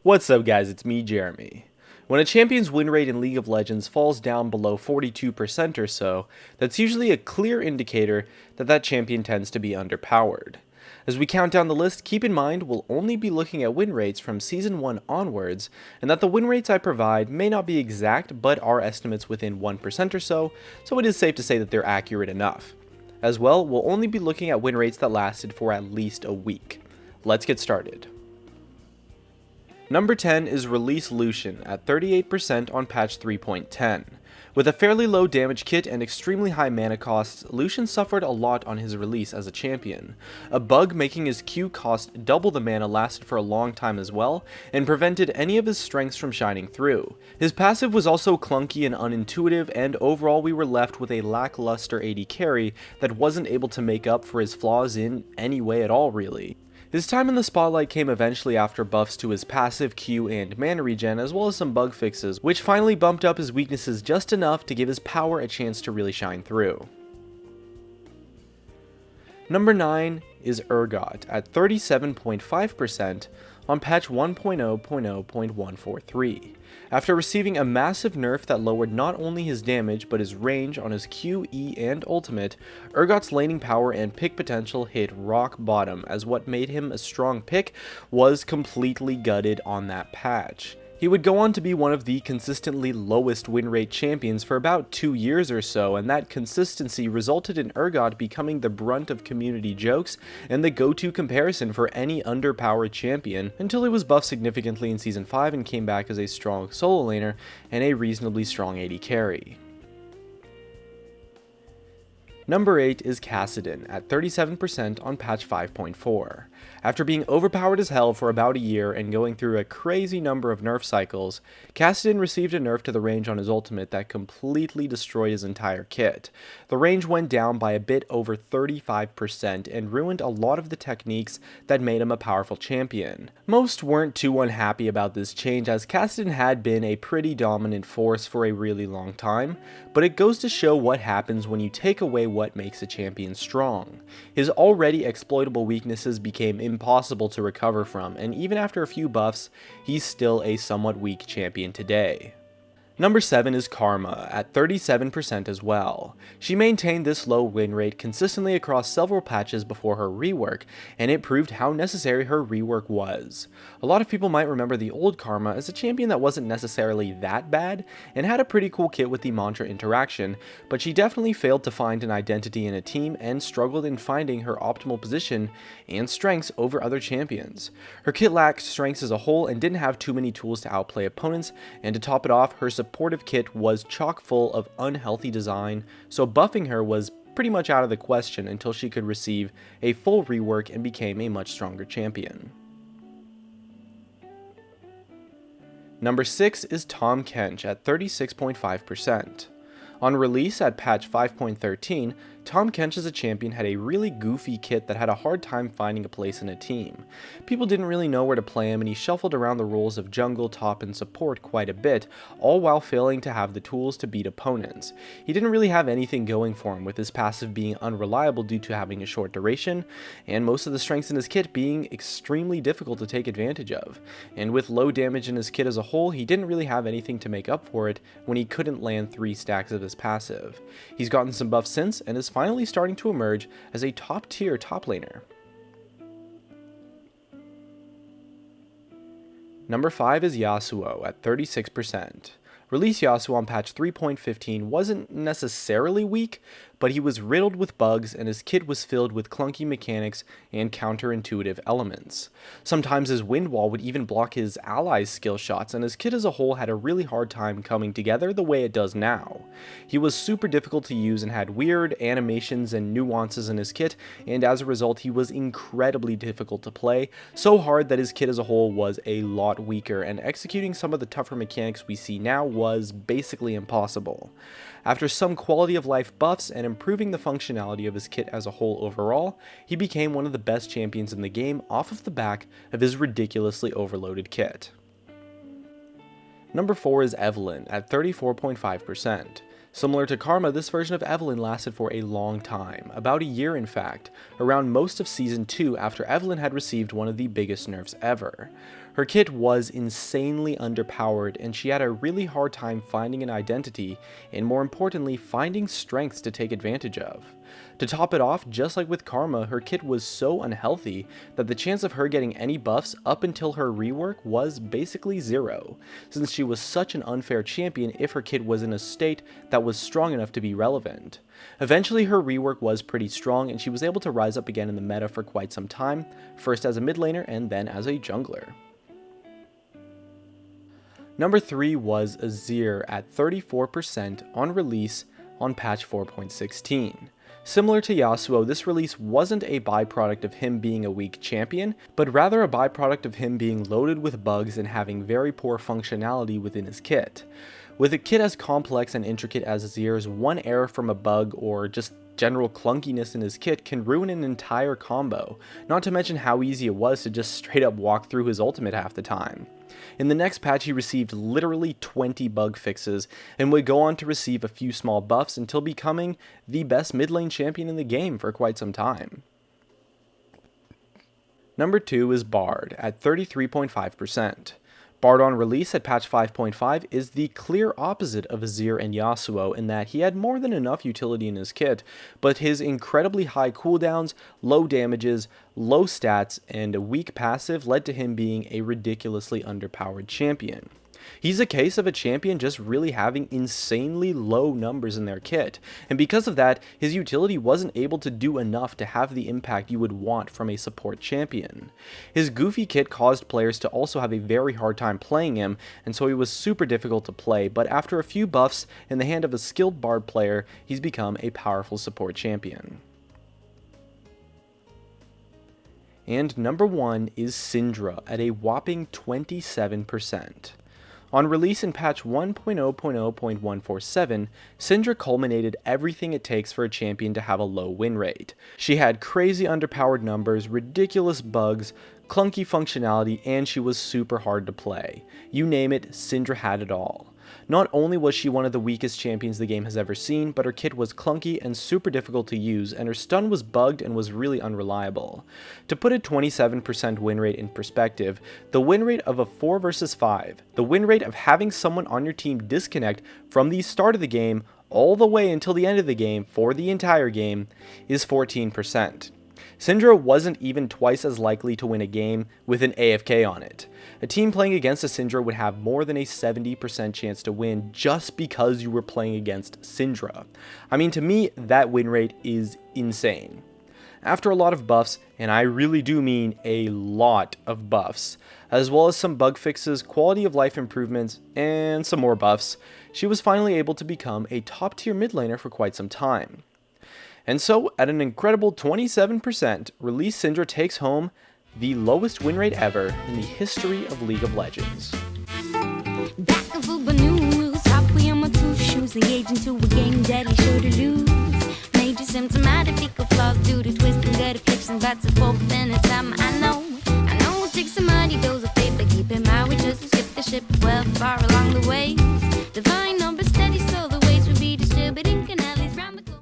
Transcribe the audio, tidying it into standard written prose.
What's up guys, it's me, Jeremy. When a champion's win rate in League of Legends falls down below 42% or so, that's usually a clear indicator that that champion tends to be underpowered. As we count down the list, keep in mind we'll only be looking at win rates from Season 1 onwards, and that the win rates I provide may not be exact, but are estimates within 1% or so it is safe to say that they're accurate enough. As well, we'll only be looking at win rates that lasted for at least a week. Let's get started. Number 10 is Release Lucian at 38% on patch 3.10. With a fairly low damage kit and extremely high mana costs, Lucian suffered a lot on his release as a champion. A bug making his Q cost double the mana lasted for a long time as well, and prevented any of his strengths from shining through. His passive was also clunky and unintuitive, and overall we were left with a lackluster AD carry that wasn't able to make up for his flaws in any way at all really. His time in the spotlight came eventually after buffs to his passive, Q, and mana regen, as well as some bug fixes, which finally bumped up his weaknesses just enough to give his power a chance to really shine through. Number 9 is Urgot at 37.5% on patch 1.0.0.143. After receiving a massive nerf that lowered not only his damage but his range on his Q, E, and ultimate, Urgot's laning power and pick potential hit rock bottom, as what made him a strong pick was completely gutted on that patch. He would go on to be one of the consistently lowest win rate champions for about 2 years or so, and that consistency resulted in Urgot becoming the brunt of community jokes and the go-to comparison for any underpowered champion, until he was buffed significantly in Season 5 and came back as a strong solo laner and a reasonably strong AD carry. Number 8 is Kassadin at 37% on patch 5.4. After being overpowered as hell for about a year and going through a crazy number of nerf cycles, Kassadin received a nerf to the range on his ultimate that completely destroyed his entire kit. The range went down by a bit over 35% and ruined a lot of the techniques that made him a powerful champion. Most weren't too unhappy about this change, as Kassadin had been a pretty dominant force for a really long time, but it goes to show what happens when you take away what makes a champion strong. His already exploitable weaknesses became impossible to recover from, and even after a few buffs, he's still a somewhat weak champion today. Number 7 is Karma at 37% as well. She maintained this low win rate consistently across several patches before her rework, and it proved how necessary her rework was. A lot of people might remember the old Karma as a champion that wasn't necessarily that bad, and had a pretty cool kit with the mantra interaction, but she definitely failed to find an identity in a team and struggled in finding her optimal position and strengths over other champions. Her kit lacked strengths as a whole and didn't have too many tools to outplay opponents, and to top it off, her supportive kit was chock full of unhealthy design, so buffing her was pretty much out of the question until she could receive a full rework and became a much stronger champion. Number 6 is Tahm Kench at 36.5%. On release at patch 5.13, Tahm Kench as a champion had a really goofy kit that had a hard time finding a place in a team. People didn't really know where to play him, and he shuffled around the roles of jungle, top, and support quite a bit, all while failing to have the tools to beat opponents. He didn't really have anything going for him, with his passive being unreliable due to having a short duration, and most of the strengths in his kit being extremely difficult to take advantage of. And with low damage in his kit as a whole, he didn't really have anything to make up for it when he couldn't land 3 stacks of his passive. He's gotten some buffs since, and is finally starting to emerge as a top-tier top laner. Number 5 is Yasuo at 36%. Release Yasuo on patch 3.15 wasn't necessarily weak, but he was riddled with bugs and his kit was filled with clunky mechanics and counterintuitive elements. Sometimes his wind wall would even block his allies' skill shots, and his kit as a whole had a really hard time coming together the way it does now. He was super difficult to use and had weird animations and nuances in his kit, and as a result he was incredibly difficult to play, so hard that his kit as a whole was a lot weaker, and executing some of the tougher mechanics we see now was basically impossible. After some quality of life buffs and improving the functionality of his kit as a whole overall, he became one of the best champions in the game off of the back of his ridiculously overloaded kit. Number 4 is Evelynn at 34.5%. Similar to Karma, this version of Evelynn lasted for a long time, about a year in fact, around most of Season 2 after Evelynn had received one of the biggest nerfs ever. Her kit was insanely underpowered, and she had a really hard time finding an identity, and more importantly, finding strengths to take advantage of. To top it off, just like with Karma, her kit was so unhealthy that the chance of her getting any buffs up until her rework was basically zero, since she was such an unfair champion if her kit was in a state that was strong enough to be relevant. Eventually her rework was pretty strong, and she was able to rise up again in the meta for quite some time, first as a mid laner and then as a jungler. Number 3 was Azir at 34% on release on patch 4.16. Similar to Yasuo, this release wasn't a byproduct of him being a weak champion, but rather a byproduct of him being loaded with bugs and having very poor functionality within his kit. With a kit as complex and intricate as Azir's, one error from a bug or just general clunkiness in his kit can ruin an entire combo, not to mention how easy it was to just straight up walk through his ultimate half the time. In the next patch he received literally 20 bug fixes, and would go on to receive a few small buffs until becoming the best mid lane champion in the game for quite some time. Number 2 is Bard at 33.5%. Bard on release at patch 5.5 is the clear opposite of Azir and Yasuo in that he had more than enough utility in his kit, but his incredibly high cooldowns, low damages, low stats, and a weak passive led to him being a ridiculously underpowered champion. He's a case of a champion just really having insanely low numbers in their kit, and because of that, his utility wasn't able to do enough to have the impact you would want from a support champion. His goofy kit caused players to also have a very hard time playing him, and so he was super difficult to play, but after a few buffs in the hand of a skilled Bard player, he's become a powerful support champion. And number 1 is Syndra at a whopping 27%. On release in patch 1.0.0.147, Syndra culminated everything it takes for a champion to have a low win rate. She had crazy underpowered numbers, ridiculous bugs, clunky functionality, and she was super hard to play. You name it, Syndra had it all. Not only was she one of the weakest champions the game has ever seen, but her kit was clunky and super difficult to use, and her stun was bugged and was really unreliable. To put a 27% win rate in perspective, the win rate of a 4 versus 5, the win rate of having someone on your team disconnect from the start of the game all the way until the end of the game for the entire game, is 14%. Syndra wasn't even twice as likely to win a game with an AFK on it. A team playing against a Syndra would have more than a 70% chance to win just because you were playing against Syndra. I mean, to me, that win rate is insane. After a lot of buffs, and I really do mean a lot of buffs, as well as some bug fixes, quality of life improvements, and some more buffs, she was finally able to become a top tier mid laner for quite some time. And so, at an incredible 27%, Release Syndra takes home the lowest win rate ever in the history of League of Legends. Back of Uber news, hop, we on my two shoes, engaged into a game daddy.